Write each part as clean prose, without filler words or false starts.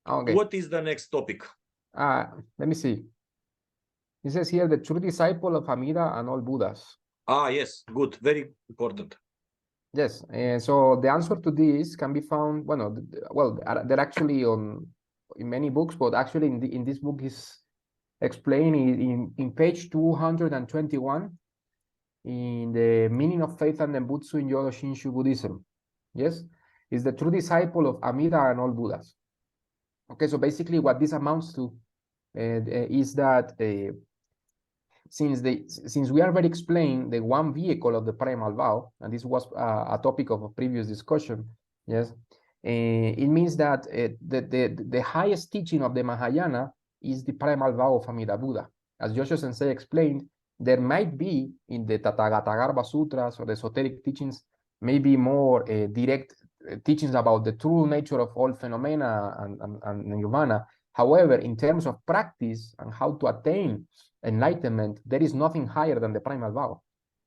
Okay. What is the next topic? Let me see. It says here the true disciple of Amida and all Buddhas. Ah, yes, good, very important. Yes, so the answer to this can be found. Well, they're actually in many books, but actually in this book is explained in page 221 in the meaning of faith and Nembutsu in Jodo Shinshu Buddhism. Yes, is the true disciple of Amida and all Buddhas. Okay, so basically what this amounts to is that since we already explained the one vehicle of the primal vow, and this was a topic of a previous discussion, yes, it means that the highest teaching of the Mahayana is the primal vow of Amida Buddha. As Joshua Sensei explained, there might be in the Tathagata Sutras or the esoteric teachings, maybe more direct teachings about the true nature of all phenomena and nirvana. However, in terms of practice and how to attain enlightenment, there is nothing higher than the primal vow.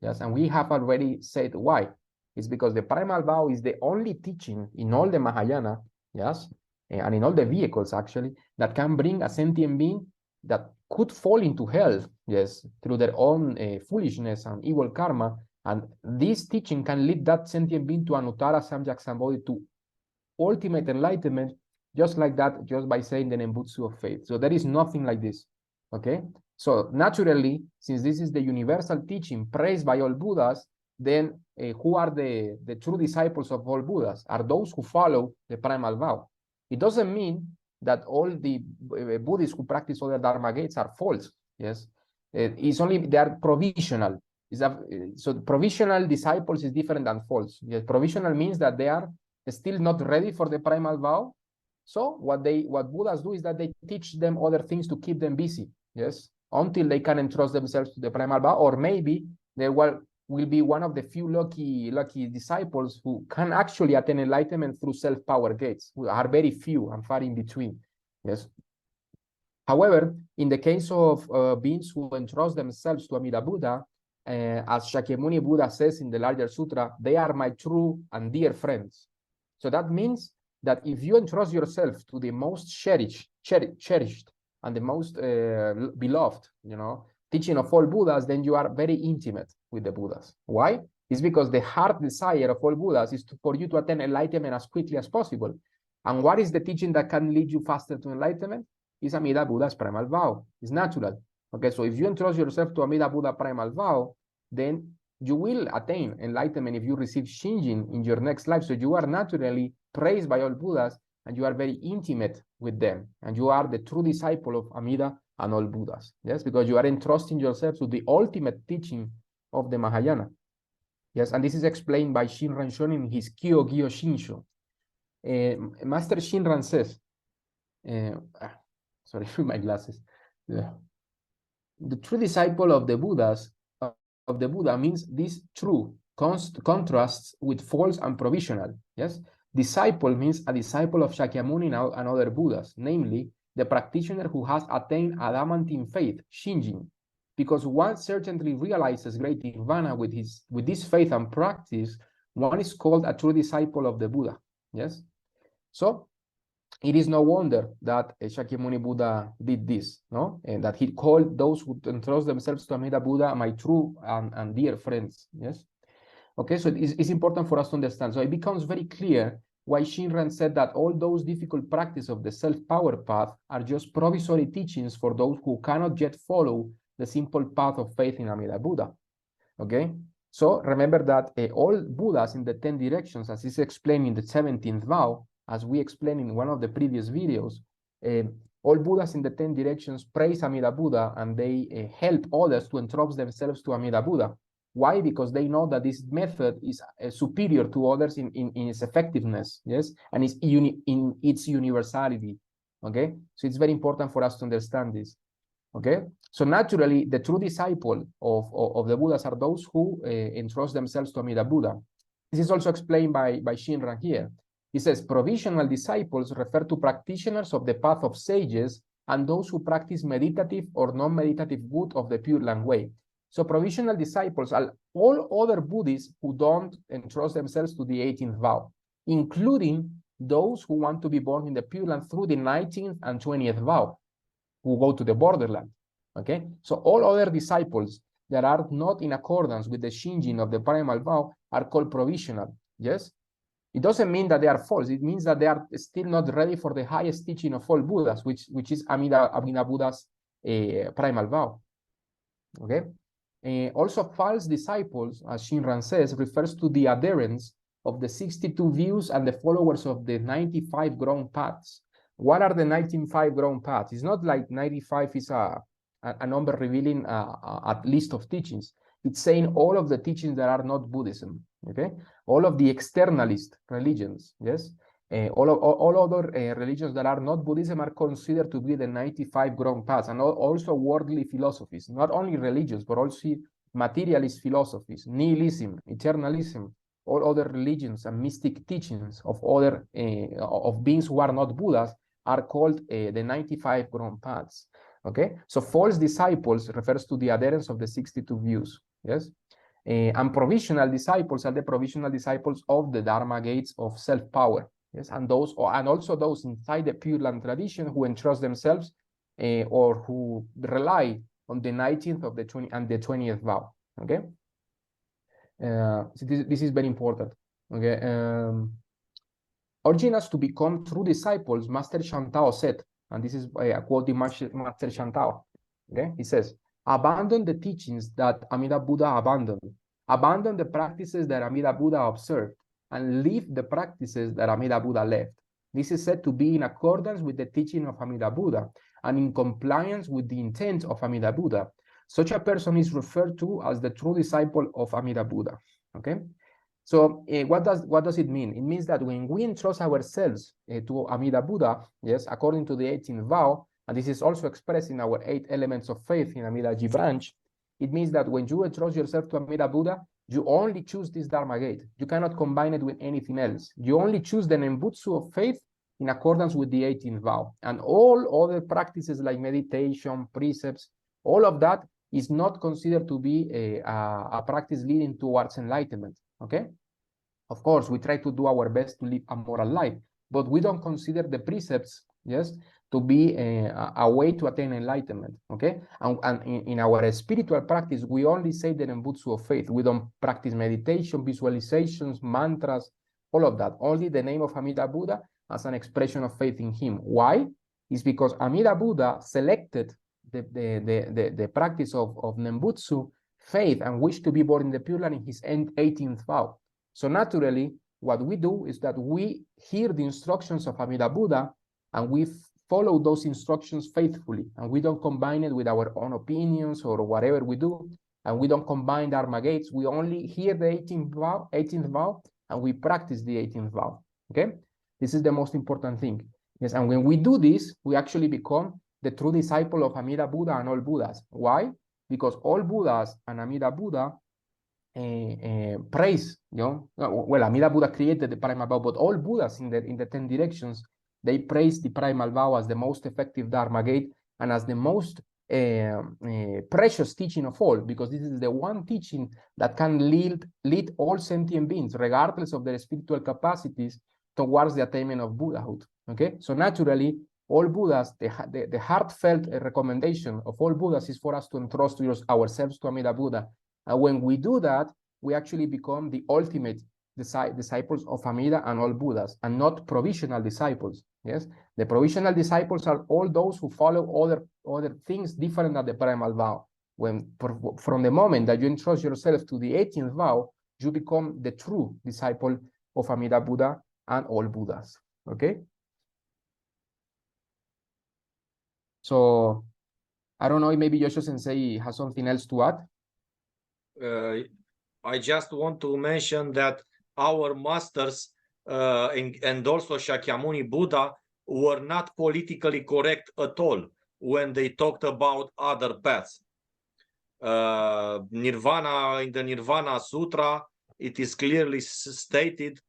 Yes, and we have already said why. It's because the primal vow is the only teaching in all the Mahayana, yes, and in all the vehicles actually, that can bring a sentient being that could fall into hell, yes, through their own foolishness and evil karma. And this teaching can lead that sentient being to Anuttara Samyak Sambodhi, to ultimate enlightenment, just like that, just by saying the Nembutsu of faith. So there is nothing like this, okay? So naturally, since this is the universal teaching praised by all Buddhas, then who are the true disciples of all Buddhas? Are those who follow the primal vow. It doesn't mean that all the Buddhists who practice other Dharma gates are false, yes? It's only, they are provisional. So provisional disciples is different than false. Yes, provisional means that they are still not ready for the primal vow. So what Buddhas do is that they teach them other things to keep them busy, yes, until they can entrust themselves to the primal vow, or maybe they will be one of the few lucky disciples who can actually attain enlightenment through self-power gates, who are very few and far in between, yes. However, in the case of beings who entrust themselves to Amida Buddha, as Shakyamuni Buddha says in the larger sutra, they are my true and dear friends. So that means that if you entrust yourself to the most cherished and the most beloved, teaching of all Buddhas, then you are very intimate with the Buddhas. Why? It's because the heart desire of all Buddhas is for you to attain enlightenment as quickly as possible. And what is the teaching that can lead you faster to enlightenment? Is Amida Buddha's primal vow. It's natural. Okay, so if you entrust yourself to Amida Buddha primal vow, then you will attain enlightenment if you receive shinjin in your next life. So you are naturally praised by all Buddhas, and you are very intimate with them, and you are the true disciple of Amida and all Buddhas. Yes, because you are entrusting yourself to the ultimate teaching of the Mahayana. Yes, and this is explained by Shinran Shon in his Kyo-Gyo Shinsho. Master Shinran says, sorry, my glasses. Yeah. The true disciple of the Buddhas, of the Buddha, means this true contrasts with false and provisional. Yes, disciple means a disciple of Shakyamuni and other Buddhas, namely the practitioner who has attained adamantine faith, shinjin. Because one certainly realizes great nirvana with this faith and practice, one is called a true disciple of the Buddha. Yes, so it is no wonder that Shakyamuni Buddha did this, no? And that he called those who entrust themselves to Amida Buddha my true and dear friends, yes? Okay, so it's important for us to understand. So it becomes very clear why Shinran said that all those difficult practices of the self-power path are just provisory teachings for those who cannot yet follow the simple path of faith in Amida Buddha, okay? So remember that all Buddhas in the 10 directions, as is explained in the 17th vow, as we explained in one of the previous videos, all Buddhas in the 10 directions praise Amida Buddha, and they help others to entrust themselves to Amida Buddha. Why? Because they know that this method is superior to others in its effectiveness, yes, and in its universality, okay? So it's very important for us to understand this, okay? So naturally, the true disciple of the Buddhas are those who entrust themselves to Amida Buddha. This is also explained by Shinran here. He says, provisional disciples refer to practitioners of the path of sages and those who practice meditative or non-meditative good of the Pure Land way. So provisional disciples are all other Buddhists who don't entrust themselves to the 18th vow, including those who want to be born in the Pure Land through the 19th and 20th vow, who go to the borderland. Okay, so all other disciples that are not in accordance with the shinjin of the primal vow are called provisional. Yes, it doesn't mean that they are false. It means that they are still not ready for the highest teaching of all Buddhas, which is Amida Buddha's primal vow. Okay. Also, false disciples, as Shinran says, refers to the adherents of the 62 views and the followers of the 95 ground paths. What are the 95 ground paths? It's not like 95 is a number revealing a list of teachings. It's saying all of the teachings that are not Buddhism, okay? All of the externalist religions, yes? All other religions that are not Buddhism are considered to be the 95 ground paths, and also worldly philosophies, not only religious, but also materialist philosophies, nihilism, eternalism, all other religions and mystic teachings of other of beings who are not Buddhas are called the 95 ground paths. Okay, so false disciples refers to the adherents of the 62 views. Yes, and provisional disciples are the provisional disciples of the Dharma gates of self-power. Yes, and also those inside the Pure Land tradition who entrust themselves or who rely on the 19th of the 20th vow. Okay, so this is very important. Okay, urging us to become true disciples, Master Shantao said, and this is a quote in Master Shantao. Okay, he says, abandon the teachings that Amida Buddha abandoned. Abandon the practices that Amida Buddha observed, and leave the practices that Amida Buddha left. This is said to be in accordance with the teaching of Amida Buddha and in compliance with the intent of Amida Buddha. Such a person is referred to as the true disciple of Amida Buddha. Okay, so what does it mean? It means that when we entrust ourselves to Amida Buddha, yes, according to the 18th vow, and this is also expressed in our 8 elements of faith in Amidaji branch, it means that when you entrust yourself to Amida Buddha, you only choose this Dharma gate. You cannot combine it with anything else. You only choose the Nembutsu of faith in accordance with the 18th vow. And all other practices like meditation, precepts, all of that is not considered to be a practice leading towards enlightenment. Okay? Of course, we try to do our best to live a moral life, but we don't consider the precepts, yes, to be a way to attain enlightenment. Okay? And in our spiritual practice, we only say the Nembutsu of faith. We don't practice meditation, visualizations, mantras, all of that. Only the name of Amida Buddha as an expression of faith in him. Why? It's because Amida Buddha selected the practice of Nembutsu, faith, and wished to be born in the Pure Land in his 18th vow. So naturally, what we do is that we hear the instructions of Amida Buddha and we follow those instructions faithfully, and we don't combine it with our own opinions or whatever we do, and we don't combine Dharma gates. We only hear the 18th vow, and we practice the 18th vow. Okay, this is the most important thing. Yes, and when we do this, we actually become the true disciple of Amida Buddha and all Buddhas. Why? Because all Buddhas and Amida Buddha praise, well, Amida Buddha created the primal vow, but all Buddhas in the 10 directions, they praise the primal vow as the most effective Dharma gate and as the most precious teaching of all, because this is the one teaching that can lead all sentient beings, regardless of their spiritual capacities, towards the attainment of Buddhahood. Okay, so naturally, all Buddhas, the heartfelt recommendation of all Buddhas is for us to entrust ourselves to Amida Buddha. And when we do that, we actually become the ultimate disciples of Amida and all Buddhas, and not provisional disciples. Yes, the provisional disciples are all those who follow other things different than the primal vow. From the moment that you entrust yourself to the 18th vow, you become the true disciple of Amida Buddha and all Buddhas. Okay. So I don't know if maybe Joshua Sensei has something else to add. I just want to mention that our masters and also Shakyamuni Buddha were not politically correct at all when they talked about other paths. Nirvana, in the Nirvana Sutra, it is clearly stated,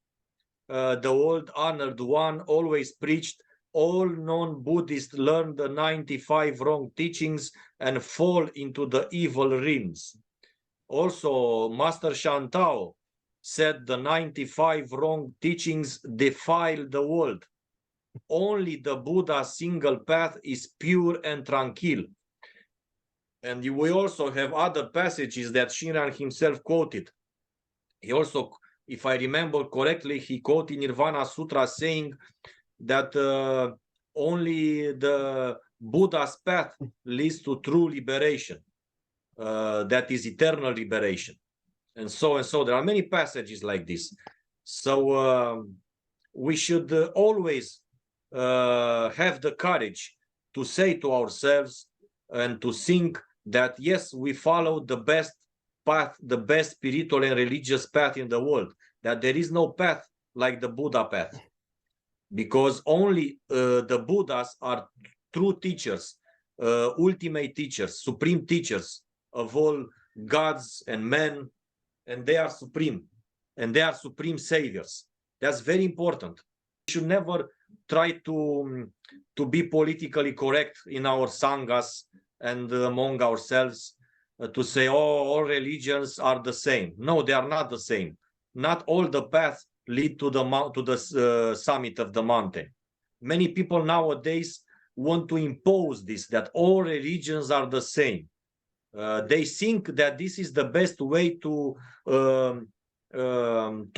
the old honored one always preached, all non-Buddhists learn the 95 wrong teachings and fall into the evil realms. Also, Master Shantao said the 95 wrong teachings defile the world. Only the Buddha's single path is pure and tranquil. And we also have other passages that Shinran himself quoted. He also, if I remember correctly, he quoted Nirvana Sutra saying that only the Buddha's path leads to true liberation, that is eternal liberation, and so and so. There are many passages like this. So we should always have the courage to say to ourselves and to think that yes, we follow the best path, the best spiritual and religious path in the world, that there is no path like the Buddha path, because only the Buddhas are true teachers, ultimate teachers, supreme teachers of all gods and men, and they are supreme, and they are supreme saviors. That's very important. We should never try to be politically correct in our sanghas and among ourselves, to say, oh, all religions are the same. No, they are not the same. Not all the paths lead to the summit of the mountain. Many people nowadays want to impose this, that all religions are the same. They think that this is the best way to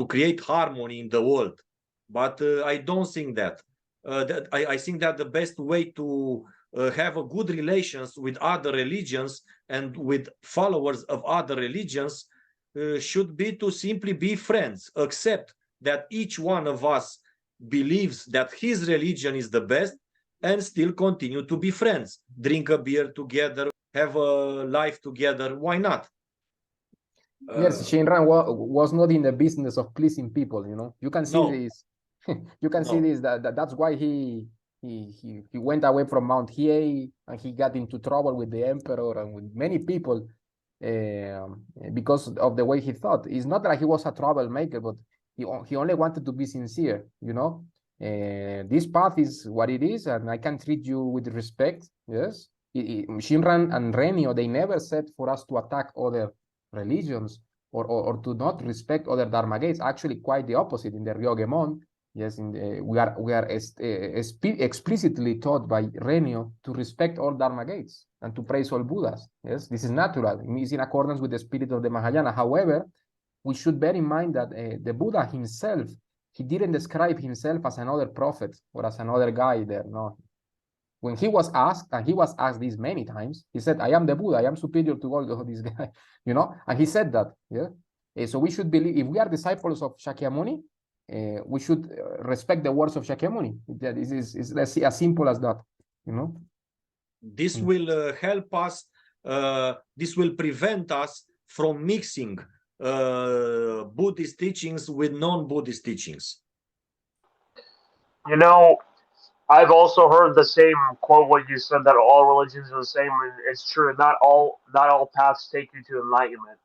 create harmony in the world, but I don't think that. I think that the best way to have a good relations with other religions and with followers of other religions should be to simply be friends, accept that each one of us believes that his religion is the best, and still continue to be friends, drink a beer together, have a life together. Why not? Yes, Shinran was not in the business of pleasing people, you know. You can see this. You can see this, that's why he went away from Mount Hiei, and he got into trouble with the emperor and with many people because of the way he thought. It's not that he was a troublemaker, but he only wanted to be sincere, you know. This path is what it is, and I can treat you with respect. Yes, Shinran and Renio, they never said for us to attack other religions or to not respect other Dharma gates. Actually, quite the opposite. In the Ryogemon, yes, we are explicitly taught by Renio to respect all Dharma gates and to praise all Buddhas. Yes, this is natural. It is in accordance with the spirit of the Mahayana. However, we should bear in mind that the Buddha himself, he didn't describe himself as another prophet or as another guy there. No. When he was asked, and he was asked this many times, he said, I am the Buddha, I am superior to all these guys, you know, and he said that, yeah. So we should believe, if we are disciples of Shakyamuni, we should respect the words of Shakyamuni. That is as simple as that, you know. This will help us, this will prevent us from mixing Buddhist teachings with non-Buddhist teachings. You know, I've also heard the same quote what you said, that all religions are the same, and it's true. Not all paths take you to enlightenment.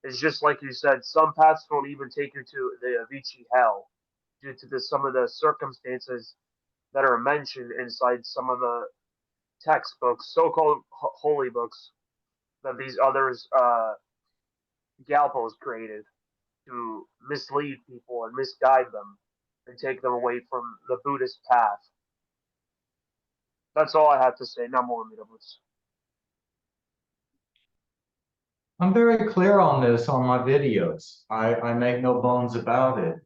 It's just like you said, some paths don't even take you to the Avicii hell due to some of the circumstances that are mentioned inside some of the textbooks, so-called holy books, that these others Galpos created to mislead people and misguide them and take them away from the Buddhist path. That's all I have to say. No more, Amida. I'm very clear on this on my videos. I make no bones about it.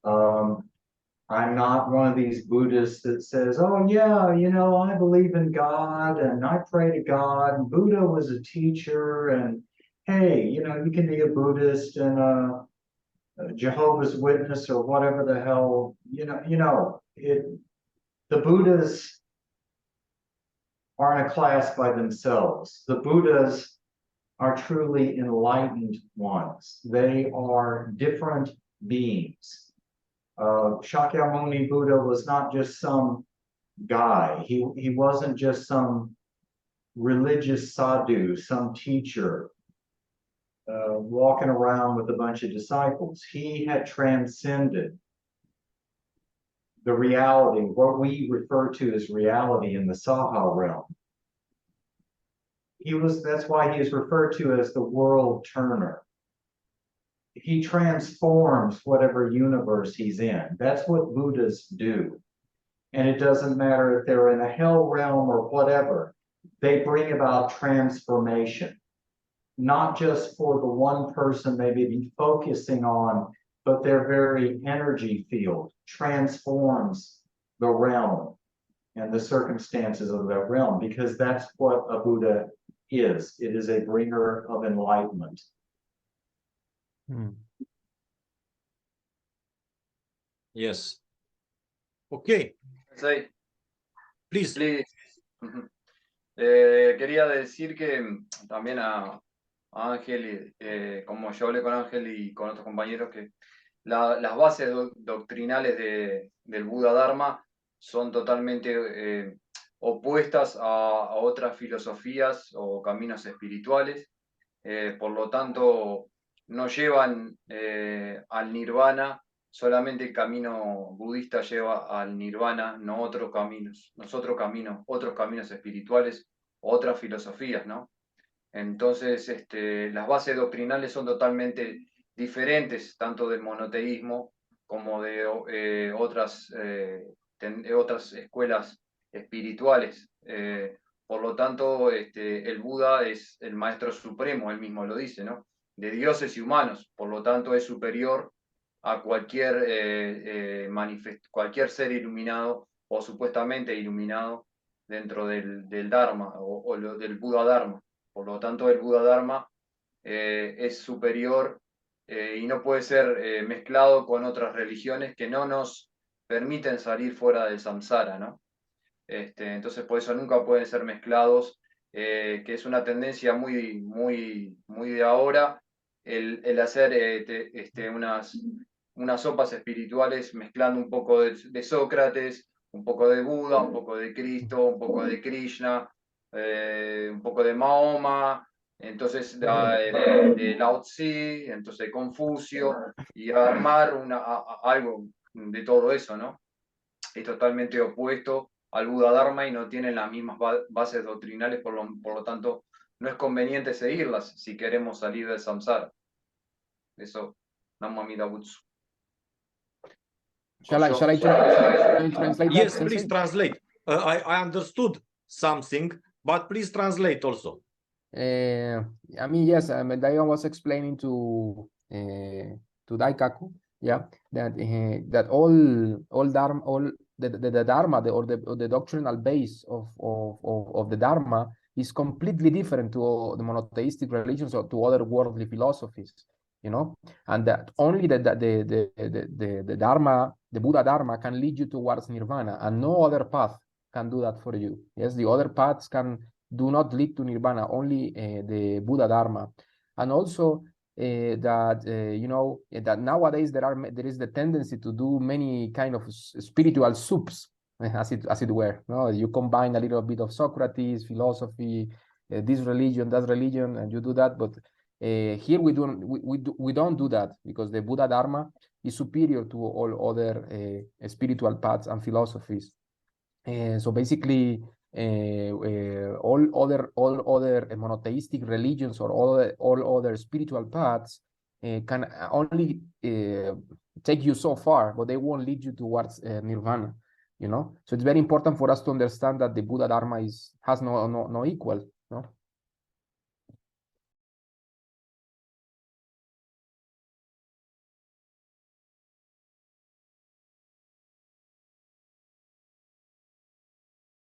I'm not one of these Buddhists that says, oh yeah, you know, I believe in God and I pray to God and Buddha was a teacher and hey, you know, you can be a Buddhist and a Jehovah's Witness or whatever the hell, the Buddhas are in a class by themselves. The Buddhas are truly enlightened ones. They are different beings. Shakyamuni Buddha was not just some guy. He wasn't just some religious sadhu, some teacher walking around with a bunch of disciples. He had transcended the reality, what we refer to as reality in the Saha realm. That's why he is referred to as the world turner. he transforms whatever universe he's in. That's what Buddhas do. And it doesn't matter if they're in a hell realm or whatever, they bring about transformation, not just for the one person they may be focusing on, but their very energy field transforms the realm and the circumstances of that realm, because that's what a Buddha is. It is a bringer of enlightenment. Yes. Okay. Sí. Please. Ujú. Quería decir que también a Ángel, como yo hablé con Ángel y con otros compañeros, que las bases doctrinales del Buda Dharma son totalmente opuestas a otras filosofías o caminos espirituales. Por lo tanto, no llevan al nirvana. Solamente el camino budista lleva al nirvana, no otros caminos, otros caminos espirituales, otras filosofías, ¿no? Entonces, las bases doctrinales son totalmente diferentes, tanto del monoteísmo como de otras escuelas espirituales. Por lo tanto, el Buda es el maestro supremo, él mismo lo dice, ¿no? De dioses y humanos. Por lo tanto, es superior a cualquier ser iluminado o supuestamente iluminado dentro del Dharma o del Buda Dharma. Por lo tanto, el Buda Dharma es superior y no puede ser mezclado con otras religiones que no nos permiten salir fuera del samsara, ¿no? Entonces, por eso nunca pueden ser mezclados, que es una tendencia muy de ahora, el hacer unas sopas espirituales mezclando un poco de Sócrates, un poco de Buda, un poco de Cristo, un poco de Krishna, un poco de Mahoma, entonces de Lao Tzu, entonces de Confucio, y armar algo de todo eso, ¿no? Es totalmente opuesto al Buda Dharma y no tienen las mismas bases doctrinales, por lo tanto, no es conveniente seguirlas si queremos salir del samsara. Eso, Namo Amida Butsu. Shall I translate Yes, that, please Sensei? translate. I understood something, but please translate also. I mean, yes, Daigon was explaining to Daikaku, yeah, that all Dharma, all the Dharma, or the doctrinal base of the Dharma is completely different to the monotheistic religions or to other worldly philosophies, you know, and that only the Dharma, the Buddha Dharma, can lead you towards nirvana, and no other path can do that for you. Yes, the other paths do not lead to nirvana, only the Buddha Dharma. And also that you know, that nowadays there is the tendency to do many kind of spiritual soups, as it were. No, you combine a little bit of Socrates philosophy, this religion, that religion, and you do that. But here we don't do that, because the Buddha Dharma is superior to all other spiritual paths and philosophies. So basically, all other monotheistic religions or all other spiritual paths can only take you so far, but they won't lead you towards nirvana. You know, so it's very important for us to understand that the Buddha Dharma has no equal. No.